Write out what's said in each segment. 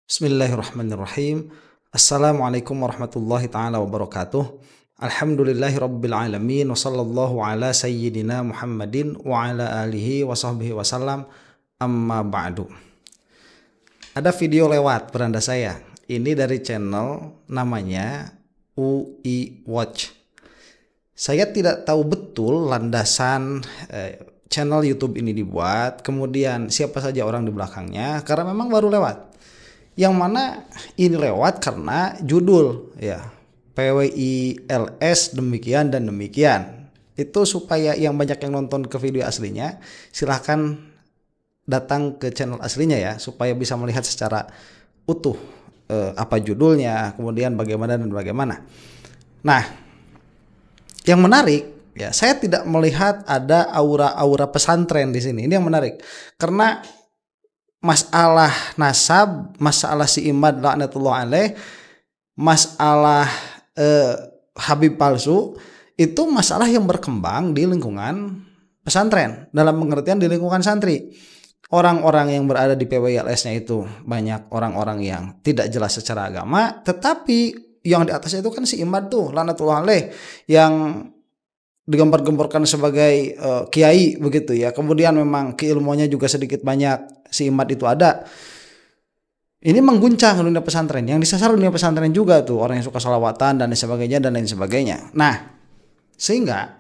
Bismillahirrahmanirrahim. Assalamualaikum warahmatullahi ta'ala wabarakatuh. Alhamdulillahi rabbil alamin. Wa sallallahu ala sayyidina Muhammadin wa ala alihi wa sahbihi wasallam. Amma ba'du. Ada video lewat beranda saya. Ini dari channel namanya UI Watch. Saya tidak tahu betul landasan channel YouTube ini dibuat, kemudian siapa saja orang di belakangnya, karena memang baru lewat. Yang mana ini lewat karena judul ya, PWILS demikian dan demikian. Itu supaya yang banyak yang nonton ke video aslinya, silahkan datang ke channel aslinya ya, supaya bisa melihat secara utuh apa judulnya, kemudian bagaimana dan bagaimana. Nah, yang menarik ya, saya tidak melihat ada aura-aura pesantren di sini. Ini yang menarik karena masalah nasab, masalah si Imad laknatullah alaih, masalah Habib palsu, itu masalah yang berkembang di lingkungan pesantren, dalam pengertian di lingkungan santri. Orang-orang yang berada di PWILS-nya itu banyak orang-orang yang tidak jelas secara agama, tetapi yang di atasnya itu kan si Imad tuh laknatullah alaih, yang digembar-gemborkan sebagai kiai begitu ya. Kemudian memang keilmuannya juga sedikit banyak si Imad itu ada. Ini mengguncang dunia pesantren. Yang disasar dunia pesantren juga tuh orang yang suka salawatan dan sebagainya dan lain sebagainya. Nah, sehingga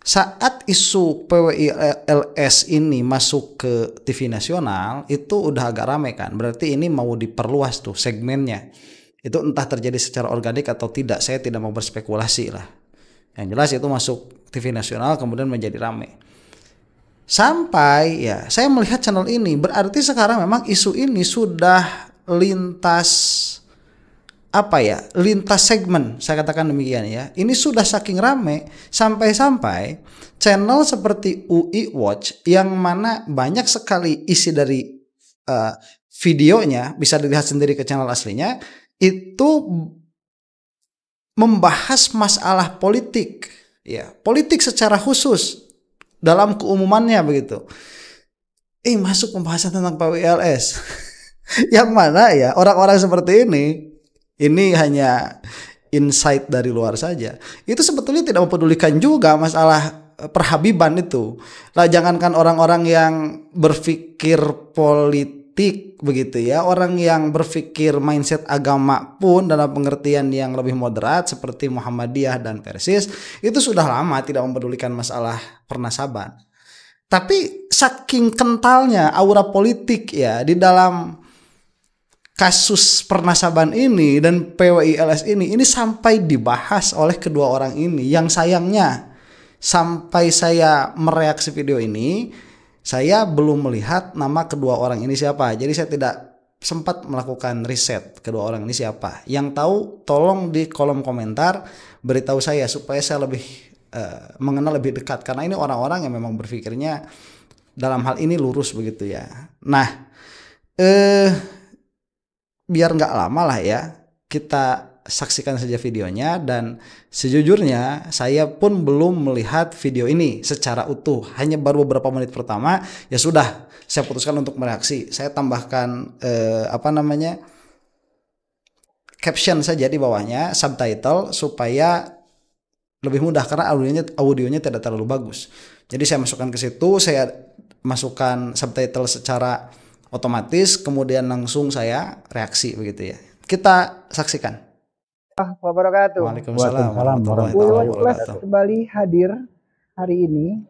saat isu PWILS ini masuk ke TV nasional itu udah agak ramai kan. Berarti ini mau diperluas tuh segmennya. Itu entah terjadi secara organik atau tidak. Saya tidak mau berspekulasi lah. Yang jelas itu masuk TV nasional kemudian menjadi ramai. Sampai ya saya melihat channel ini, berarti sekarang memang isu ini sudah lintas lintas segmen, saya katakan demikian ya. Ini sudah saking ramai sampai-sampai channel seperti UI Watch yang mana banyak sekali isi dari videonya, bisa dilihat sendiri ke channel aslinya, itu membahas masalah politik, ya, politik secara khusus dalam keumumannya begitu. Masuk pembahasan tentang PWILS, yang mana ya orang-orang seperti ini hanya insight dari luar saja. Itu sebetulnya tidak mempedulikan juga masalah perhabiban itu. Lah jangankan orang-orang yang berpikir politik begitu ya, orang yang berpikir mindset agama pun dalam pengertian yang lebih moderat seperti Muhammadiyah dan Persis itu sudah lama tidak mempedulikan masalah pernasaban. Tapi saking kentalnya aura politik ya di dalam kasus pernasaban ini dan PWILS ini sampai dibahas oleh kedua orang ini, yang sayangnya sampai saya mereaksi video ini saya belum melihat nama kedua orang ini siapa. Jadi saya tidak sempat melakukan riset kedua orang ini siapa. Yang tahu tolong di kolom komentar beritahu saya supaya saya lebih mengenal lebih dekat, karena ini orang-orang yang memang berpikirnya dalam hal ini lurus begitu ya. Nah, biar nggak lama lah ya, kita saksikan saja videonya. Dan sejujurnya saya pun belum melihat video ini secara utuh, hanya baru beberapa menit pertama ya sudah saya putuskan untuk mereaksi. Saya tambahkan caption saja di bawahnya, subtitle, supaya lebih mudah karena audionya tidak terlalu bagus. Jadi saya masukkan ke situ, saya masukkan subtitle secara otomatis, kemudian langsung saya reaksi begitu ya. Kita saksikan. Wabarakatuh. Waalaikumsalam warahmatullahi wabarakatuh. Kembali hadir hari ini.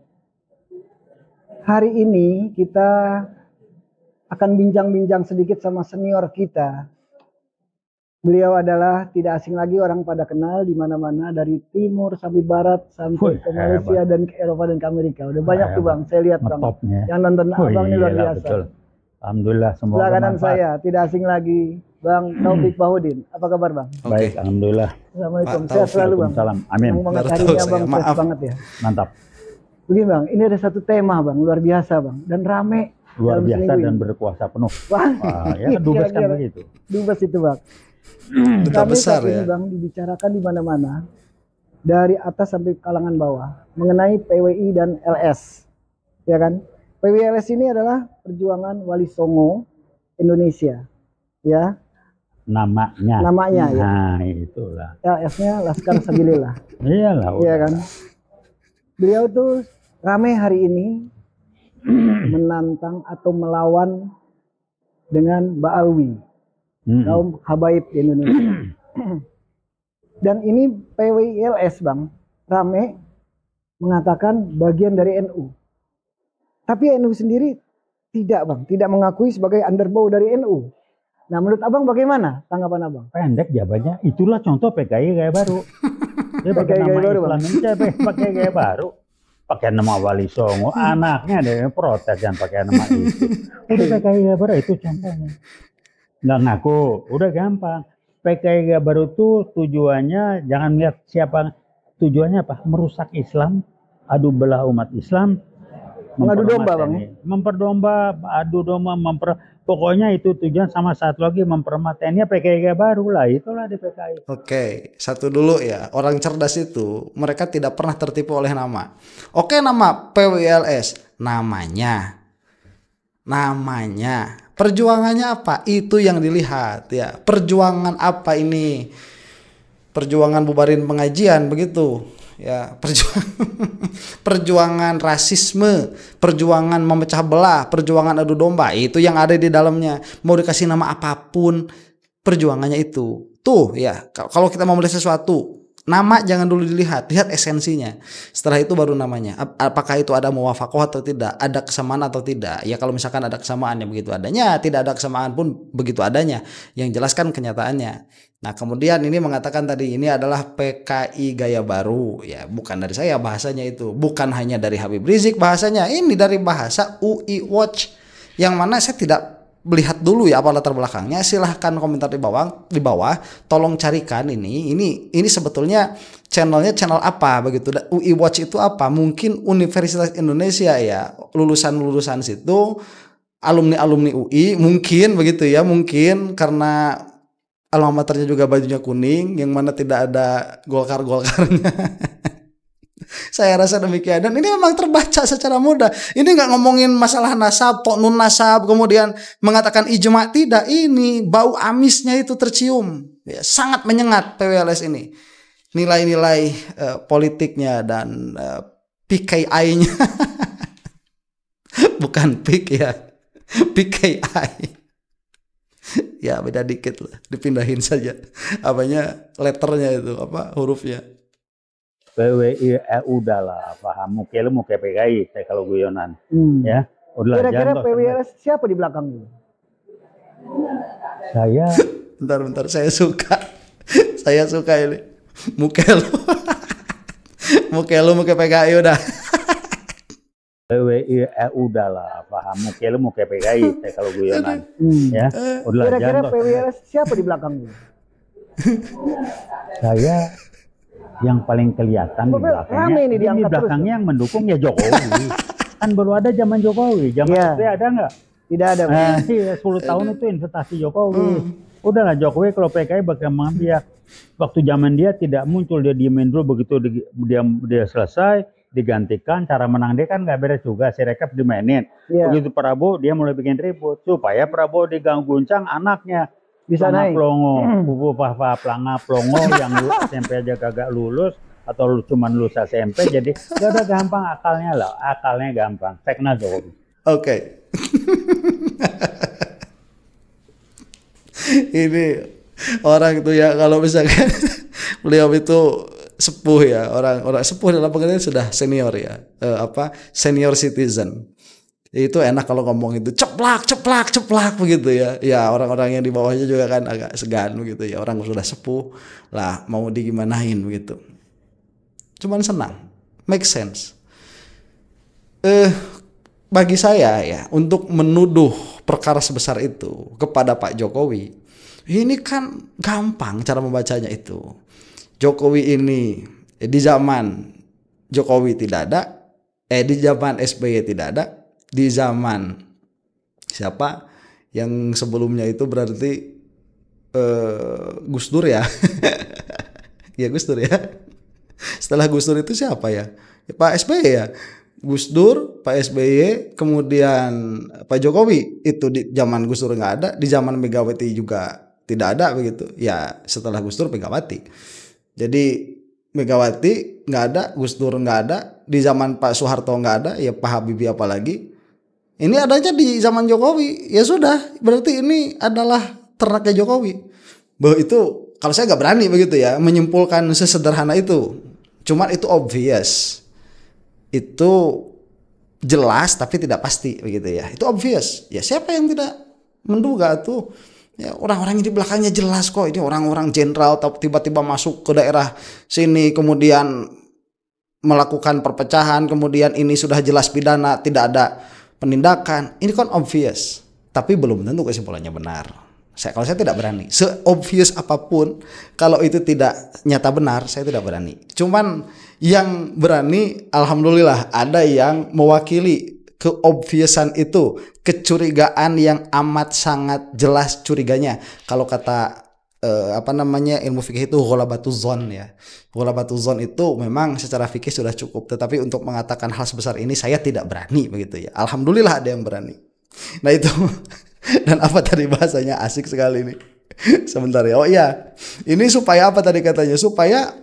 Hari ini kita akan bincang-bincang sedikit sama senior kita. Beliau adalah tidak asing lagi, orang pada kenal di mana-mana, dari timur sampai barat sampai ke Malaysia dan ke Eropa dan ke Amerika. Udah banyak tuh Bang, saya lihat Bang. Yang nonton Abang ini luar biasa. Betul. Alhamdulillah, semoga sebelah kanan saya tidak asing lagi Bang Taufik Bahudin. Apa kabar Bang? Baik, alhamdulillah. Assalamualaikum. Sehat selalu Bang. Salam. Amin. Banget harinya Bang, maaf banget ya. Mantap. Begini Bang, ini ada satu tema Bang, luar biasa Bang, dan rame. Luar biasa dan berkuasa penuh. Wah, ya dubes kan begitu. Dubes itu Bang. Duta besar ya. Ini Bang dibicarakan di mana-mana, dari atas sampai kalangan bawah, mengenai PWI dan LS, ya kan? PWI LS ini adalah perjuangan Wali Songo Indonesia. Ya, namanya. namanya ya. Nah, itulah. LS-nya Laskar Sabilillah. Iyalah. Iya kan. Beliau tuh rame hari ini menantang atau melawan dengan Ba'alwi, kaum habaib di Indonesia. Dan ini PWILS Bang, rame mengatakan bagian dari NU. Tapi NU sendiri tidak Bang, tidak mengakui sebagai underbow dari NU. Nah menurut Abang bagaimana tanggapan Abang? Pendek jawabannya, itulah contoh PKI gaya baru. Dia pakai PKI nama gaya baru, Islam Bang. ini, pakai gaya baru. Pakai nama Wali Songo, anaknya ada yang protes yang pakai nama itu. Udah PKI gaya baru itu contohnya. Nggak ngaku, udah gampang. PKI gaya baru itu tujuannya jangan lihat siapa, tujuannya apa? Merusak Islam, adu belah umat Islam, Mengadu domba Bang. memperdomba, adu domba, pokoknya itu tujuan, sama satu lagi mempermat TNI. PKI gaya baru lah, itulah di PKI. Oke, satu dulu ya. Orang cerdas itu mereka tidak pernah tertipu oleh nama. Oke, nama PWLS, namanya. Perjuangannya apa? Itu yang dilihat ya. Perjuangan apa ini? Perjuangan bubarin pengajian begitu. Ya, perjuangan rasisme, perjuangan memecah belah, perjuangan adu domba, itu yang ada di dalamnya. Mau dikasih nama apapun, perjuangannya itu. Tuh ya, kalau kita mau melihat sesuatu, nama jangan dulu dilihat, lihat esensinya. Setelah itu baru namanya. Apakah itu ada muwafaqah atau tidak, ada kesamaan atau tidak. Ya kalau misalkan ada kesamaan ya begitu adanya, tidak ada kesamaan pun begitu adanya. Yang jelaskan kenyataannya. Nah kemudian ini mengatakan tadi ini adalah PKI gaya baru, ya bukan dari saya bahasanya itu, bukan hanya dari Habib Rizik bahasanya, ini dari bahasa UI Watch, yang mana saya tidak melihat dulu ya apa latar belakangnya. Silahkan komentar di bawah, tolong carikan ini sebetulnya channelnya channel apa begitu. UI Watch itu apa? Mungkin Universitas Indonesia ya, lulusan situ, alumni UI mungkin begitu ya, mungkin karena alma maternya juga bajunya kuning, yang mana tidak ada golkar-golkarnya. Saya rasa demikian. Dan ini memang terbaca secara mudah. Ini nggak ngomongin masalah nasab, nun nasab, kemudian mengatakan ijma, tidak. Ini bau amisnya itu tercium. Ya, sangat menyengat PWLS ini. Nilai-nilai politiknya dan PKI-nya. Bukan PIK ya. PKI. Ya beda dikit lah, dipindahin saja apanya, letternya itu apa, hurufnya. PWI udahlah, paham muke PKI saya kalau guyonan. Ya udah. Kira-kira PWLS siapa di belakang itu? Saya bentar saya suka ini muke muke PKI udah. PWI udahlah, paham muke PKI saya kalau guyonan. Ya udah. Kira-kira PWLS siapa di belakang itu? Saya yang paling kelihatan di belakangnya, ini di belakangnya yang mendukung ya Jokowi. Kan baru ada zaman Jokowi, zaman itu ada nggak? Tidak ada. Iya, 10 tahun itu investasi Jokowi. Udahlah Jokowi kalau PKI bagaimana dia waktu zaman dia tidak muncul, dia diemin dulu, begitu dia selesai digantikan, cara menang dia kan nggak beres juga, si rekap dimainin. Begitu Prabowo dia mulai bikin ribut supaya Prabowo digangguncang anaknya. Bisa naik plongo, pupu papa planga plongo yang SMP aja kagak lulus atau cuma lulus SMP, jadi gak ada gampang akalnya gampang. Sekna Jokowi. Oke. Ini orang itu ya kalau misalkan beliau itu sepuh ya, orang sepuh dalam pengertian sudah senior ya, senior citizen. Itu enak kalau ngomong itu ceplak begitu ya. Ya orang-orang yang di bawahnya juga kan agak segan begitu ya. Orang sudah sepuh lah mau digimanain begitu. Cuman senang, make sense. Bagi saya ya, untuk menuduh perkara sebesar itu kepada Pak Jokowi, ini kan gampang cara membacanya itu. Jokowi ini di zaman Jokowi tidak ada, di zaman SBY tidak ada. Di zaman siapa yang sebelumnya itu berarti Gus Dur ya. Ya Gus Dur ya. Setelah Gus Dur itu siapa ya? Pak SBY ya. Gus Dur, Pak SBY, kemudian Pak Jokowi. Itu di zaman Gus Dur nggak ada, di zaman Megawati juga tidak ada begitu. Ya setelah Gus Dur Megawati. Jadi Megawati nggak ada, Gus Dur nggak ada, di zaman Pak Soeharto nggak ada, ya Pak Habibie apalagi. Ini adanya di zaman Jokowi. Ya sudah, berarti ini adalah ternaknya Jokowi. Bahwa itu kalau saya nggak berani begitu ya menyimpulkan sesederhana itu. Cuman itu obvious. Itu jelas tapi tidak pasti begitu ya. Itu obvious. Ya siapa yang tidak menduga tuh? Ya orang-orang di belakangnya jelas kok. Ini orang-orang jenderal tiba-tiba masuk ke daerah sini kemudian melakukan perpecahan, kemudian ini sudah jelas pidana, tidak ada penindakan. Ini kan obvious. Tapi belum tentu kesimpulannya benar. Kalau saya tidak berani, se-obvious apapun, kalau itu tidak nyata benar, saya tidak berani. Cuman yang berani, alhamdulillah, ada yang mewakili keobviouskan itu, kecurigaan yang amat sangat jelas curiganya. Kalau kata ilmu fikih itu ghalabatuz dzan ya. Ghalabatuz dzan itu memang secara fikih sudah cukup, tetapi untuk mengatakan hal sebesar ini saya tidak berani begitu ya. Alhamdulillah ada yang berani. Nah itu. Dan apa tadi bahasanya asik sekali nih. Sebentar ya. Oh iya. Ini supaya apa tadi katanya? Supaya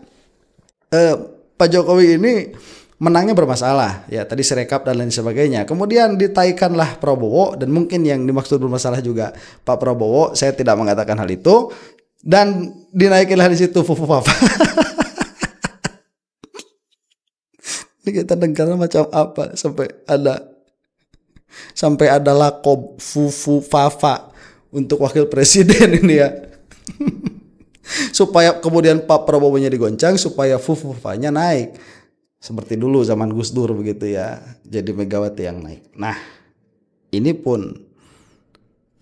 Pak Jokowi ini menangnya bermasalah. Ya tadi Sirekap dan lain sebagainya. Kemudian ditaikanlah Prabowo. Dan mungkin yang dimaksud bermasalah juga Pak Prabowo. Saya tidak mengatakan hal itu. Dan dinaikinlah di situ Fufu Fafa. Ini kita dengar macam apa sampai ada lakob Fufu Fafa untuk wakil presiden ini ya. Supaya kemudian Pak Prabowo-nya digoncang supaya Fufu Fafanya naik. Seperti dulu zaman Gus Dur begitu ya. Jadi Megawati yang naik. Nah, ini pun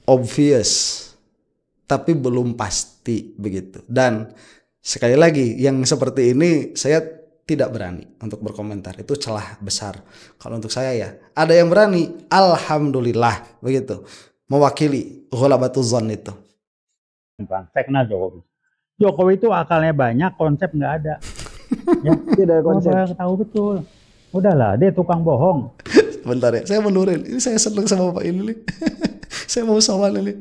obvious tapi belum pasti begitu. Dan sekali lagi yang seperti ini saya tidak berani untuk berkomentar, itu celah besar. Kalau untuk saya ya, ada yang berani, alhamdulillah begitu, mewakili ghalabatuz dzan itu. Saya kenal Jokowi. Jokowi itu akalnya banyak, konsep nggak ada. Ya, Tidak ada konsep. Saya tahu betul. Udahlah, dia tukang bohong. Bentar ya, saya menurin. Ini saya senang sama Bapak ini nih. Saya mau soal ini.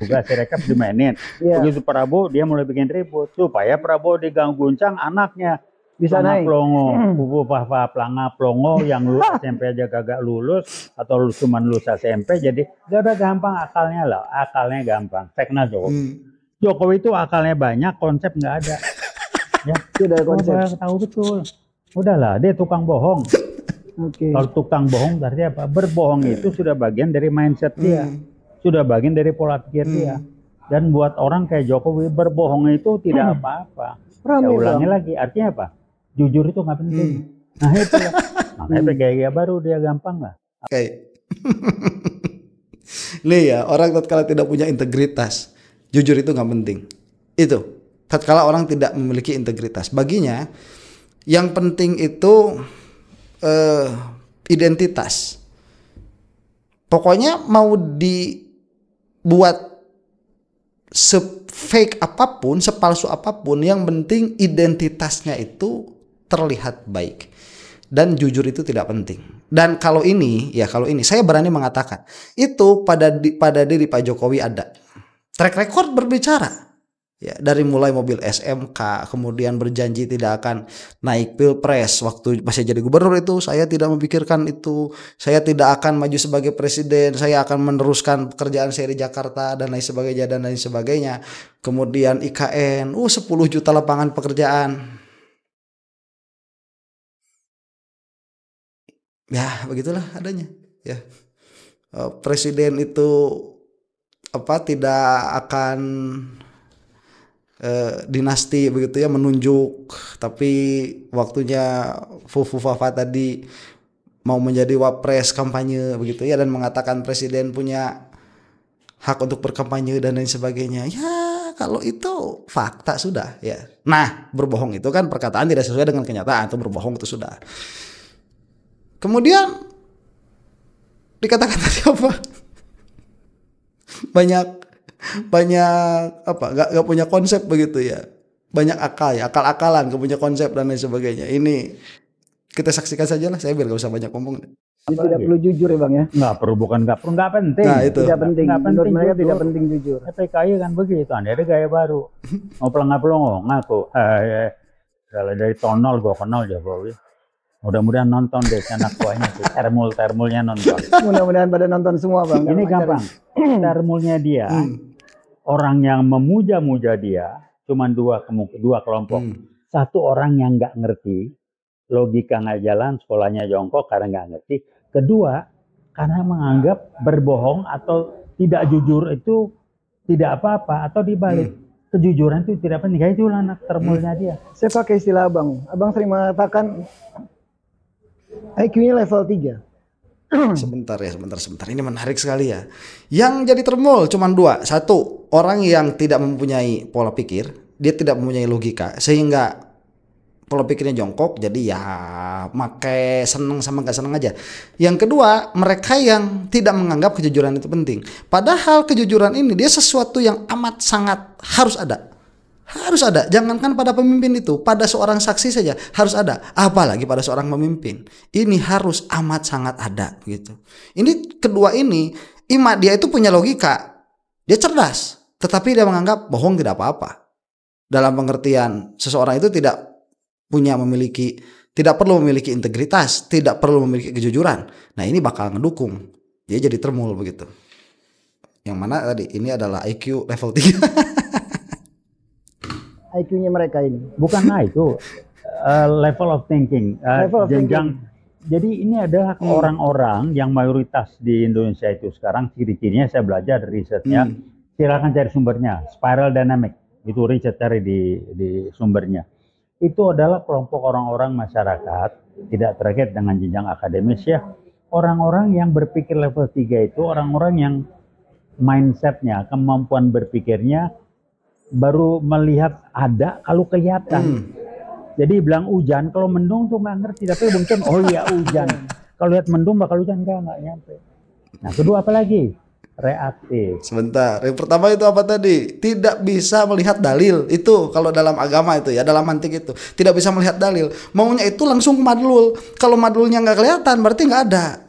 Juga Sirekap dimainin. Begitu Prabowo dia mulai bikin ribut supaya Prabowo diganggu-guncang anaknya. Bisa naik. Plongo, Fufu Fafa Planga Plongo yang lulus SMP aja kagak lulus atau cuma lulus SMP, jadi udah gampang akalnya lah, akalnya gampang. Saya kenal Jokowi. Jokowi itu akalnya banyak, konsep nggak ada. Ya, Tidak ada konsep. Saya tahu betul. Udahlah, dia tukang bohong. Kalau tukang bohong berarti apa? Berbohong itu sudah bagian dari mindset dia, sudah bagian dari pola pikir dia. Dan buat orang kayak Jokowi berbohong itu tidak apa-apa. Ya ulangi lagi, artinya apa? Jujur itu nggak penting. Nah itu lah. Makanya gaya baru dia gampang lah. Oke. Nih ya, orang tatkala tidak punya integritas, jujur itu nggak penting. Itu tatkala orang tidak memiliki integritas, baginya yang penting itu identitas. Pokoknya mau dibuat se-fake apapun, sepalsu apapun, yang penting identitasnya itu terlihat baik. Dan jujur itu tidak penting. Dan kalau ini saya berani mengatakan itu pada diri Pak Jokowi ada track record berbicara. Ya, dari mulai mobil SMK, kemudian berjanji tidak akan naik pilpres waktu masih jadi gubernur itu, saya tidak memikirkan itu, saya tidak akan maju sebagai presiden, saya akan meneruskan pekerjaan saya di Jakarta dan lain sebagainya. Kemudian IKN, 10 juta lapangan pekerjaan. Ya, begitulah adanya. Ya, presiden itu tidak akan dinasti begitu ya, menunjuk, tapi waktunya Fufu Fafa tadi mau menjadi wapres kampanye begitu ya, dan mengatakan presiden punya hak untuk berkampanye dan lain sebagainya. Ya kalau itu fakta sudah ya. Nah, berbohong itu kan perkataan tidak sesuai dengan kenyataan, atau berbohong itu sudah. Kemudian dikatakan tadi apa? Banyak nggak punya konsep begitu ya, banyak akal-akalan, nggak punya konsep dan lain sebagainya. Ini Kita saksikan saja lah, saya biar gak usah banyak ngomong. Jadi tidak perlu jujur ya Bang ya? Nggak perlu, bukan nggak perlu, nggak penting. Nah, itu. Tidak penting. Nggak Menurut penting mereka jujur. tidak penting jujur. PKI kan begitu, ada gaya baru. Mau pelongo ngaku. Kalau dari tonol gue kenal Jokowi. Mudah-mudahan nonton deh anak buahnya tuh, termulnya nonton. Mudah-mudahan pada nonton semua Bang. Ini gampang. Termulnya dia, orang yang memuja-muja dia, cuma dua kelompok. Satu orang yang nggak ngerti, logika nggak jalan, sekolahnya jongkok karena nggak ngerti. Kedua, karena menganggap berbohong atau tidak jujur itu tidak apa-apa, atau dibalik kejujuran itu tidak penting. Kayak itulah anak termulnya dia. Saya pakai istilah Abang. Abang sering mengatakan IQ-nya level 3. Sebentar. Ini menarik sekali ya. Yang jadi termul cuma dua. Satu, orang yang tidak mempunyai pola pikir, dia tidak mempunyai logika, sehingga pola pikirnya jongkok, jadi ya makai seneng sama gak seneng aja. Yang kedua, mereka yang tidak menganggap kejujuran itu penting. Padahal kejujuran ini dia sesuatu yang amat sangat harus ada. Harus ada, jangankan pada pemimpin itu, pada seorang saksi saja harus ada. Apalagi pada seorang pemimpin. Ini harus amat sangat ada gitu. Ini kedua ini, dia itu punya logika. Dia cerdas, tetapi dia menganggap bohong tidak apa-apa. Dalam pengertian seseorang itu tidak perlu memiliki integritas, tidak perlu memiliki kejujuran. Nah, ini bakal ngedukung dia jadi termul begitu. Yang mana tadi ini adalah IQ level 3. IQ-nya mereka ini. Bukan itu level of thinking, jenjang. Jadi ini adalah orang-orang yang mayoritas di Indonesia itu sekarang, ciri-cirinya saya belajar dari risetnya. Silakan cari sumbernya, spiral dynamic, itu riset cari di sumbernya. Itu adalah kelompok orang-orang masyarakat, tidak terkait dengan jenjang akademis ya. Orang-orang yang berpikir level 3 itu orang-orang yang mindsetnya, kemampuan berpikirnya baru melihat ada kalau kelihatan. Jadi bilang hujan, kalau mendung tuh nggak ngerti, tapi mungkin oh iya hujan. Kalau lihat mendung bakal hujan, nggak nyampe. Nah, kedua apa lagi? Reaktif. Sebentar, yang pertama itu apa tadi? Tidak bisa melihat dalil. Itu kalau dalam agama itu ya, dalam mantik itu tidak bisa melihat dalil. Maunya itu langsung ke madlul. Kalau madlulnya nggak kelihatan berarti nggak ada.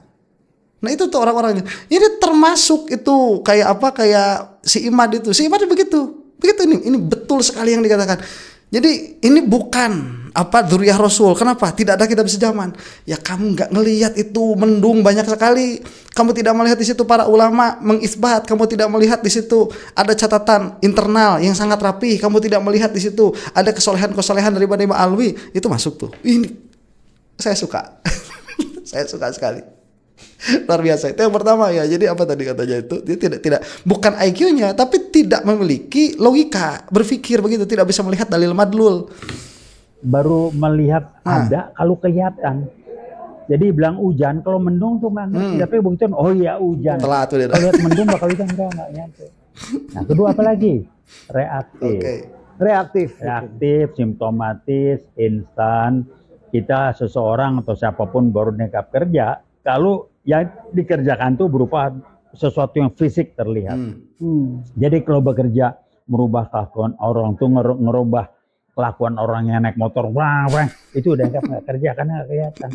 Nah, itu tuh orang-orangnya. Ini termasuk itu kayak apa? Kayak si Imad itu. Si Imad begitu ini betul sekali yang dikatakan. Jadi ini bukan dzurriyyah Rasul. Kenapa? Tidak ada kitab sejaman. Ya kamu nggak ngelihat itu mendung banyak sekali. Kamu tidak melihat di situ para ulama mengisbat. Kamu tidak melihat di situ ada catatan internal yang sangat rapi. Kamu tidak melihat di situ ada kesolehan daripada Imam Alwi. Itu masuk tuh. Ini saya suka. Saya suka sekali. Luar biasa. Itu yang pertama ya. Jadi apa tadi katanya itu? Dia tidak bukan IQ-nya, tapi tidak memiliki logika berpikir begitu, tidak bisa melihat dalil madlul. Baru melihat ada kalau kelihatan. Jadi bilang hujan, kalau mendung tuh nggak ngerti, tapi mungkin oh iya hujan. Telat tuh dia. Kalau lihat mendung bakal hujan, nggak nyampe. Nah, kedua apa lagi? Reaktif. Reaktif, simptomatis, instan. Kita seseorang atau siapapun baru nekap kerja, kalau yang dikerjakan tuh berupa sesuatu yang fisik terlihat. Jadi kalau bekerja merubah kelakuan orang tuh ngerubah kelakuan orang yang naik motor, itu udah nggak kerja karena nggak kelihatan.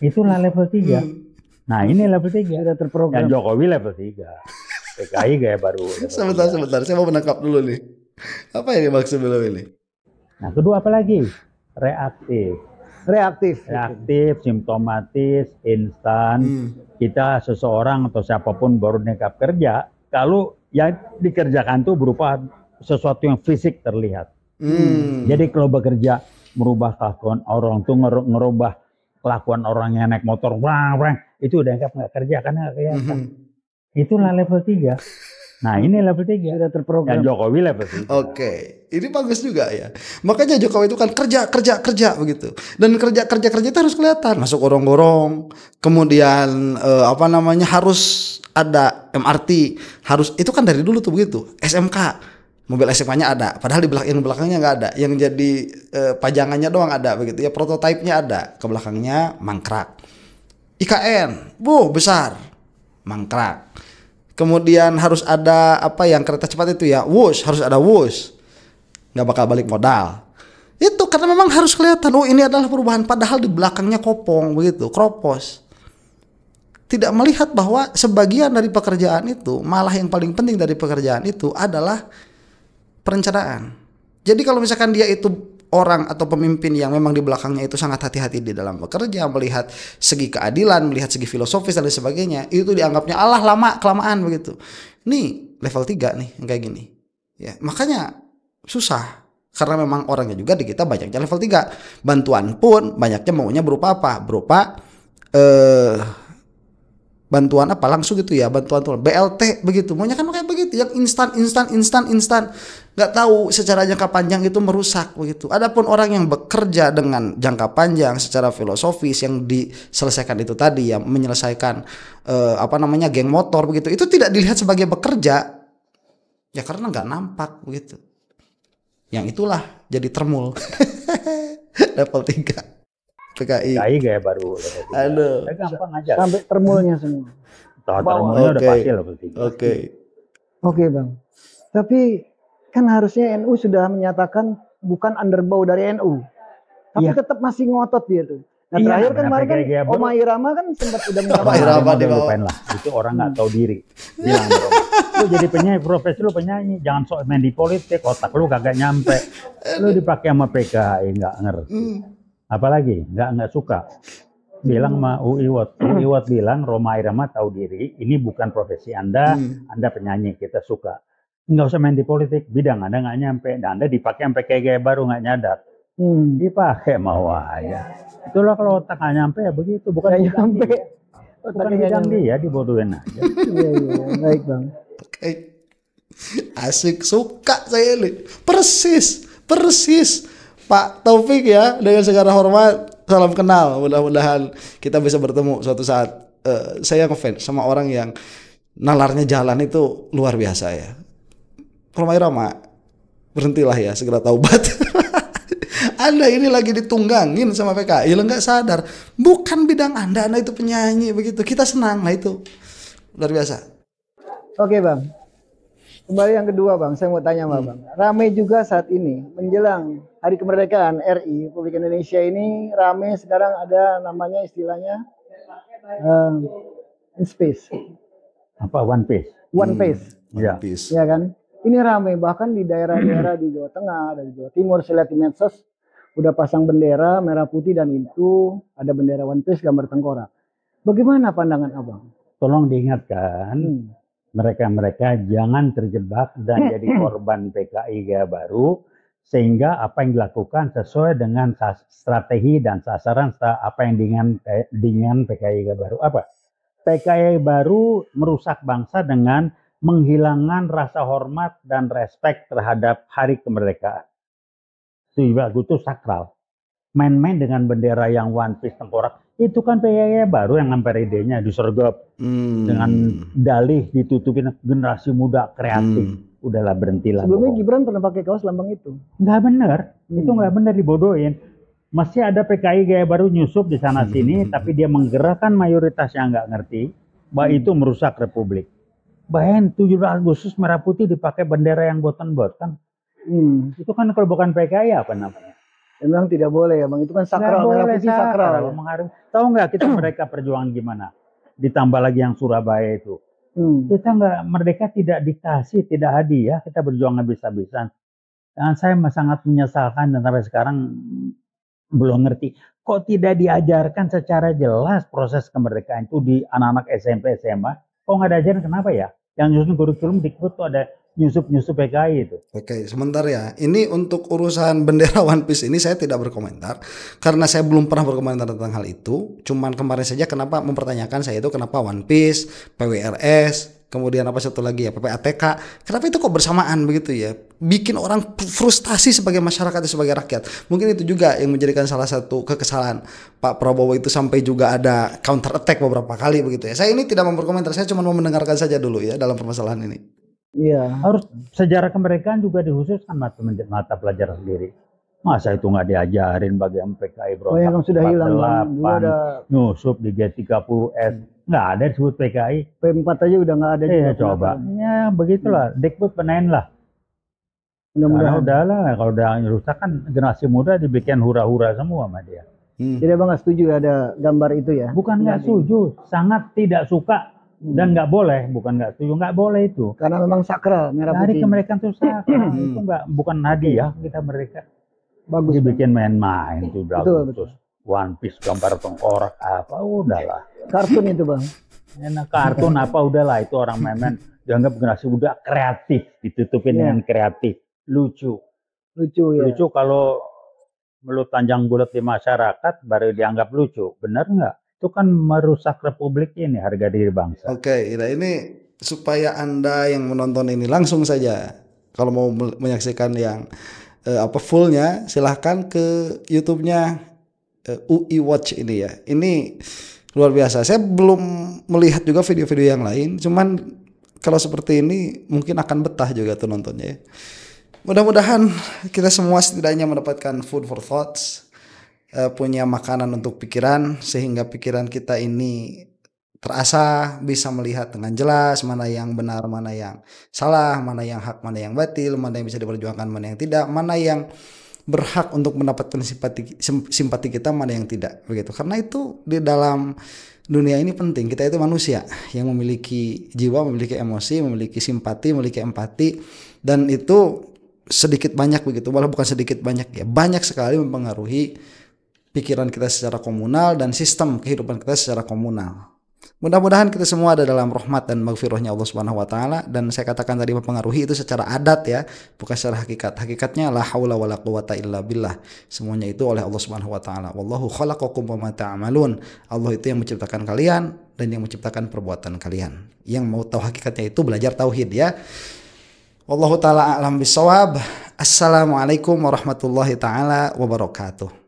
Itulah level 3. Nah, ini level 3 sudah terprogram. Dan Jokowi level 3. PKI gaya baru. Sebentar, saya mau menangkap dulu nih. Apa yang dimaksud dulu ini? Nah, kedua apa lagi? Reaktif, simptomatis, instan. Kita seseorang atau siapapun baru nekap kerja, kalau yang dikerjakan tuh berupa sesuatu yang fisik terlihat. Jadi kalau bekerja merubah kelakuan orang tuh ngerubah kelakuan orang yang naik motor, itu udah nggak kerja karena nggak kelihatan. Itulah level 3. Nah, ini level 3 sudah terprogram. Dan Jokowi level 3. Oke, ini bagus juga ya. Makanya Jokowi itu kan kerja begitu. Dan kerja itu harus kelihatan, masuk gorong-gorong. Kemudian harus ada MRT, harus itu kan dari dulu tuh begitu. SMK, mobil SMK-nya ada, padahal yang belakangnya nggak ada. Yang jadi pajangannya doang ada begitu ya, prototipenya ada, ke belakangnya mangkrak. IKN, besar, mangkrak. Kemudian harus ada yang kereta cepat itu ya, harus ada nggak bakal balik modal. Itu karena memang harus kelihatan, oh ini adalah perubahan, padahal di belakangnya kopong begitu, kropos. Tidak melihat bahwa sebagian dari pekerjaan itu, malah yang paling penting dari pekerjaan itu adalah perencanaan. Jadi kalau misalkan dia itu orang atau pemimpin yang memang di belakangnya itu sangat hati-hati di dalam bekerja, melihat segi keadilan, melihat segi filosofis dan lain sebagainya, itu dianggapnya Allah lama kelamaan begitu. Nih level 3 nih yang kayak gini. Ya, makanya susah. Karena memang orangnya juga di kita banyaknya level 3. Bantuan pun banyaknya maunya berupa apa? Berupa bantuan apa langsung gitu ya, bantuan tuh BLT begitu. Maunya kan kayak begitu, yang instan. Nggak tahu secara jangka panjang itu merusak begitu. Adapun orang yang bekerja dengan jangka panjang secara filosofis yang diselesaikan itu tadi, yang menyelesaikan geng motor begitu, itu tidak dilihat sebagai bekerja. Ya karena nggak nampak begitu. Yang itulah jadi termul. Level 3 PKI. PKI gaya baru. Aduh. Gampang aja. Sampai termulnya semua. Termulnya udah pasti level 3. Oke Bang. Tapi kan harusnya NU sudah menyatakan bukan underbow dari NU. Tapi tetap masih ngotot dia tuh. Nah terakhir kan kemarin kan Oma Irama kan sempat udah minta Oma Irama lupain lah. Itu orang nggak tahu diri. Bilang lu jadi penyanyi, profesi lu penyanyi, jangan sok main di politik, otak lu kagak nyampe. Lu dipakai sama PKI nggak ngerti. Apalagi nggak suka. Bilang sama Uiwot bilang Roma Irama tahu diri, ini bukan profesi Anda, Anda penyanyi, kita suka. Nggak usah main di politik, bidang Anda nggak nyampe, dan Anda dipakai sampai kayak gaya baru nggak nyadar. Dipakai mau aja. Itulah kalau otak nggak nyampe ya begitu, bukan nyampe. Bukan bidang dia, dibodohin aja. Iya, baik Bang. Asik, suka saya ini. Persis Pak Taufik ya, dengan segala hormat, salam kenal. Mudah-mudahan kita bisa bertemu suatu saat. Saya ngefans sama orang yang nalarnya jalan itu luar biasa ya. Roma Irama, berhentilah ya, segera taubat. Anda ini lagi ditunggangin sama PKI, lo nggak sadar. Bukan bidang Anda itu penyanyi begitu. Kita senang lah itu. Luar biasa. Oke Bang. Kembali yang kedua Bang, saya mau tanya sama Bang. Ramai juga saat ini menjelang Hari Kemerdekaan RI Republik Indonesia ini, ramai sekarang ada namanya istilahnya space. Apa One Piece? One Piece. Ya. Ya kan? Ini ramai bahkan di daerah-daerah di Jawa Tengah, ada di Jawa Timur, saya lihat di medsos udah pasang bendera merah putih dan itu ada bendera One Piece gambar tengkorak. Bagaimana pandangan Abang? Tolong diingatkan mereka jangan terjebak dan jadi korban PKI gaya baru, sehingga apa yang dilakukan sesuai dengan strategi dan sasaran apa yang dengan PKI gaya baru. Apa? PKI baru merusak bangsa dengan menghilangkan rasa hormat dan respek terhadap hari kemerdekaan. Itu sakral. Main-main dengan bendera yang One Piece tengkorak, itu kan PKI baru yang ngamper idenya, disergap dengan dalih ditutupin generasi muda kreatif. Udahlah, berhentilah. Sebelumnya Gibran pernah pakai kaos lambang itu. Nggak bener, itu nggak bener, dibodohin. Masih ada PKI gaya baru nyusup di sana sini, tapi dia menggerakkan mayoritas yang nggak ngerti bahwa itu merusak Republik. Bayangin 17 Agustus merah putih dipakai bendera yang bot kan? Itu kan kalau bukan PKI apa namanya? Memang tidak boleh ya Bang, itu kan sakral, merah putih sakral. Tahu nggak kita mereka perjuangan gimana? Ditambah lagi yang Surabaya itu. Kita nggak, merdeka tidak dikasih, tidak hadiah, kita berjuang habis-habisan. Dan saya sangat menyesalkan dan sampai sekarang belum ngerti. Kok tidak diajarkan secara jelas proses kemerdekaan itu di anak-anak SMP, SMA? Kok nggak diajarin, kenapa ya? Yang nyusun kurikulum Dikbud tuh ada nyusup PKI itu. Oke, sebentar ya. Ini untuk urusan bendera One Piece ini saya tidak berkomentar karena saya belum pernah berkomentar tentang hal itu. Cuman kemarin saja kenapa mempertanyakan saya itu kenapa One Piece, PWRS, kemudian apa satu lagi ya PPATK. Kenapa itu kok bersamaan begitu ya? Bikin orang frustasi sebagai masyarakat dan sebagai rakyat. Mungkin itu juga yang menjadikan salah satu kekesalan Pak Prabowo itu sampai juga ada counter attack beberapa kali begitu ya. Saya ini tidak mau berkomentar, saya cuma mau mendengarkan saja dulu ya dalam permasalahan ini. Iya. Harus sejarah kemerdekaan juga dikhususkan mata pelajaran sendiri. Masa itu nggak diajarin bagaimana PKI berontak? Oh yang sudah hilang. Nyusup di G30S. Nggak ada disebut PKI. P4 aja udah nggak ada. Coba. Ya begitulah. Dikbud penain lah. Karena Mudah-mudahan. udahlah, kalau udah rusak kan generasi muda dibikin hura-hura semua sama dia. Jadi abang nggak setuju ada gambar itu ya? Bukan nggak setuju, sangat tidak suka dan nggak boleh. Bukan nggak setuju, nggak boleh itu. Karena memang sakral merah Hari putih. kemerdekaan itu sakral, itu nggak, bukan hadiah kita mereka. Bagus. Bang. Dibikin main-main tuh Betul, bagus. Terus One Piece gambar tengkorak apa udahlah. Kartun itu bang. Enak kartun apa udahlah, itu orang main-main dianggap generasi muda kreatif, ditutupin Iya. dengan kreatif, lucu. Lucu ya. Lucu kalau melut panjang bulat di masyarakat baru dianggap lucu, benar nggak? Itu kan merusak republik ini, harga diri bangsa. Oke, nah ini supaya Anda yang menonton ini langsung saja, kalau mau menyaksikan yang fullnya, silahkan ke YouTube-nya UI Watch ini ya. Ini luar biasa. Saya belum melihat juga video-video yang lain, cuman kalau seperti ini mungkin akan betah juga tuh nontonnya ya. Mudah-mudahan kita semua setidaknya mendapatkan food for thoughts, punya makanan untuk pikiran, sehingga pikiran kita ini terasa bisa melihat dengan jelas mana yang benar, mana yang salah, mana yang hak, mana yang batil, mana yang bisa diperjuangkan, mana yang tidak, mana yang berhak untuk mendapatkan simpati kita, mana yang tidak, begitu. Karena itu di dalam dunia ini penting, kita itu manusia yang memiliki jiwa, memiliki emosi, memiliki simpati, memiliki empati, dan itu sedikit banyak begitu, walau bukan sedikit banyak ya, banyak sekali mempengaruhi pikiran kita secara komunal dan sistem kehidupan kita secara komunal. Mudah-mudahan kita semua ada dalam rahmat dan maghfirahnya Allah Subhanahu wa taala, dan saya katakan tadi mempengaruhi itu secara adat ya, bukan secara hakikat. Hakikatnya la haula wala quwata illa billah. Semuanya itu oleh Allah Subhanahu wa taala. Wallahu khalaqakum wa ma ta'malun. Allah itu yang menciptakan kalian dan yang menciptakan perbuatan kalian. Yang mau tahu hakikatnya itu belajar tauhid ya. Wallahu taala a'lam bissawab. Assalamualaikum warahmatullahi taala wabarakatuh.